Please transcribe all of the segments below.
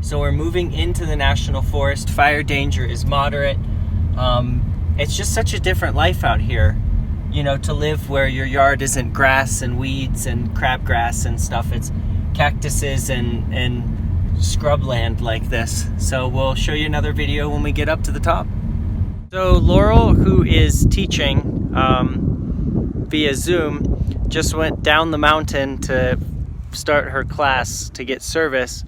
So we're moving into the national forest. Fire danger is moderate. It's just such a different life out here. You know, to live where your yard isn't grass and weeds and crabgrass and stuff. It's cactuses and scrubland like this. So we'll show you another video when we get up to the top. So Laurel, who is teaching via Zoom, just went down the mountain to start her class to get service.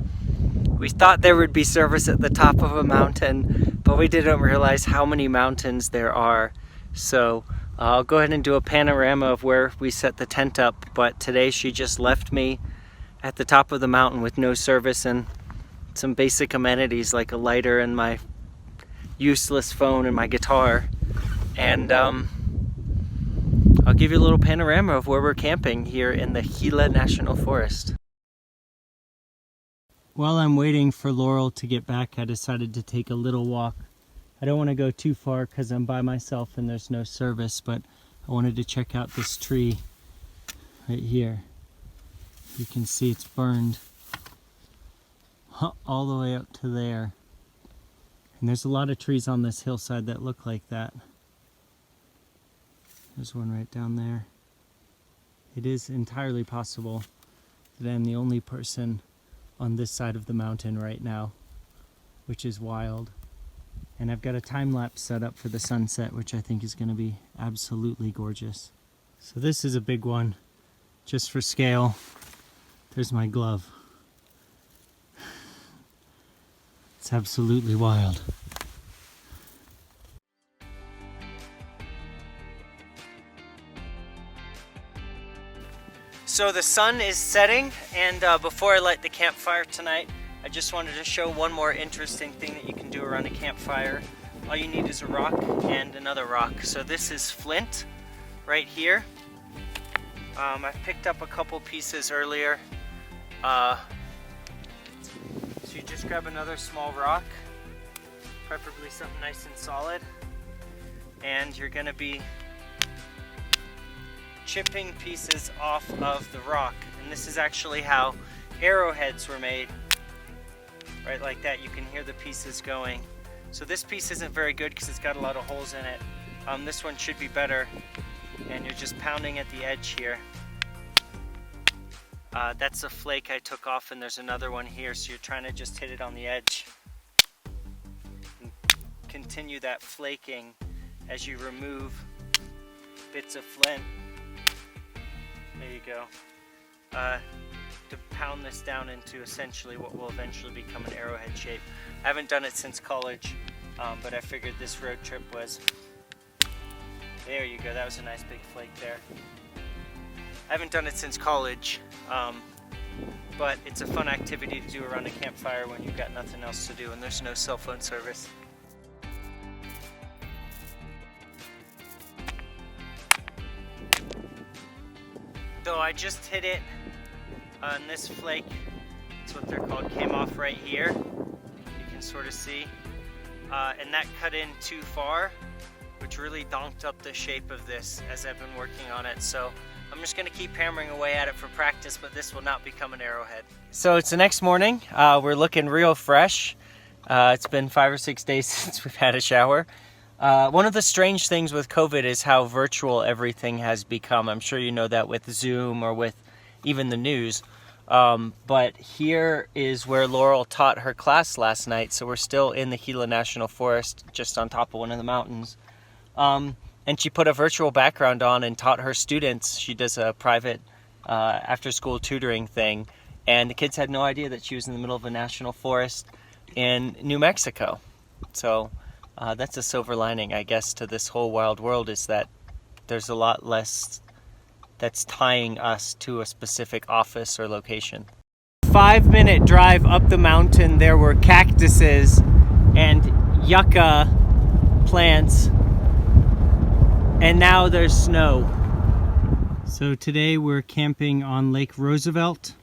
We thought there would be service at the top of a mountain, but we didn't realize how many mountains there are. So I'll go ahead and do a panorama of where we set the tent up, but today she just left me at the top of the mountain with no service and some basic amenities like a lighter and my useless phone and my guitar. And I'll give you a little panorama of where we're camping here in the Gila National Forest. While I'm waiting for Laurel to get back, I decided to take a little walk. I don't want to go too far because I'm by myself and there's no service, but I wanted to check out this tree right here. You can see it's burned all the way up to there. And there's a lot of trees on this hillside that look like that. There's one right down there. It is entirely possible that I'm the only person on this side of the mountain right now, which is wild. And I've got a time lapse set up for the sunset, which I think is going to be absolutely gorgeous. So this is a big one, just for scale. There's my glove. It's absolutely wild. So the sun is setting, and before I light the campfire tonight, I just wanted to show one more interesting thing that you can do around a campfire. All you need is a rock and another rock. So this is flint right here. I picked up a couple pieces earlier. So you just grab another small rock, preferably something nice and solid, and you're gonna be chipping pieces off of the rock. And this is actually how arrowheads were made. Right, like that. You can hear the pieces going. So this piece isn't very good because it's got a lot of holes in it. This one should be better. And you're just pounding at the edge here. That's a flake I took off, and there's another one here. So you're trying to just hit it on the edge. And continue that flaking as you remove bits of flint. There you go. To pound this down into essentially what will eventually become an arrowhead shape. I haven't done it since college, but I figured this road trip was... There you go, that was a nice big flake there. I haven't done it since college, but it's a fun activity to do around a campfire when you've got nothing else to do and there's no cell phone service. So I just hit it on this flake. That's what they're called, came off right here. You can sort of see. And that cut in too far, which really donked up the shape of this as I've been working on it. So I'm just gonna keep hammering away at it for practice, but this will not become an arrowhead. So it's the next morning. We're looking real fresh. It's been 5 or 6 days since we've had a shower. One of the strange things with COVID is how virtual everything has become. I'm sure you know that with Zoom or with even the news. But here is where Laurel taught her class last night. So we're still in the Gila National Forest, just on top of one of the mountains. And she put a virtual background on and taught her students. She does a private after-school tutoring thing. And the kids had no idea that she was in the middle of a national forest in New Mexico. So that's a silver lining, I guess, to this whole wild world, is that there's a lot less that's tying us to a specific office or location. 5-minute drive up the mountain, there were cactuses and yucca plants, and now there's snow. So today we're camping on Lake Roosevelt,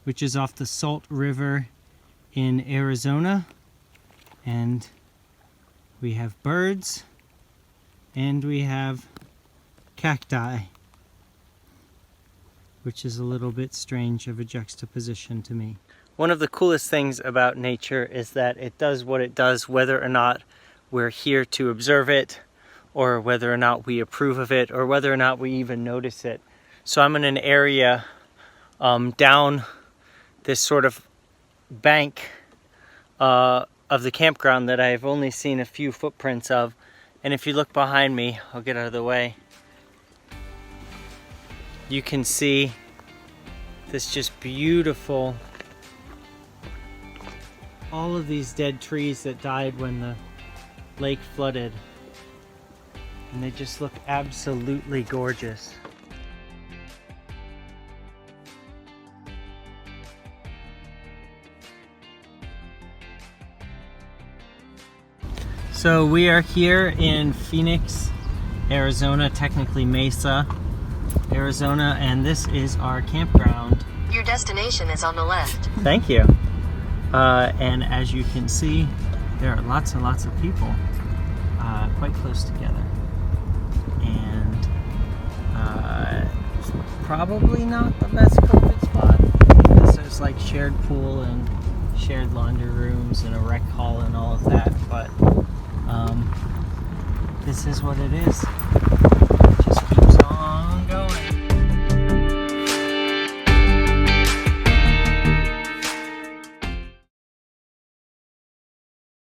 which is off the Salt River in Arizona, and we have birds and we have cacti, which is a little bit strange of a juxtaposition to me. One of the coolest things about nature is that it does what it does whether or not we're here to observe it, or whether or not we approve of it, or whether or not we even notice it. So I'm in an area down this sort of bank of the campground that I've only seen a few footprints of. And if you look behind me, I'll get out of the way, you can see this just beautiful, all of these dead trees that died when the lake flooded. And they just look absolutely gorgeous. So we are here in Phoenix, Arizona, technically Mesa, Arizona, and this is our campground. Your destination is on the left. Thank you. And as you can see, there are lots and lots of people quite close together. And probably not the best COVID spot, because there's like shared pool and shared laundry rooms and a rec hall and all of that, but this is what it is.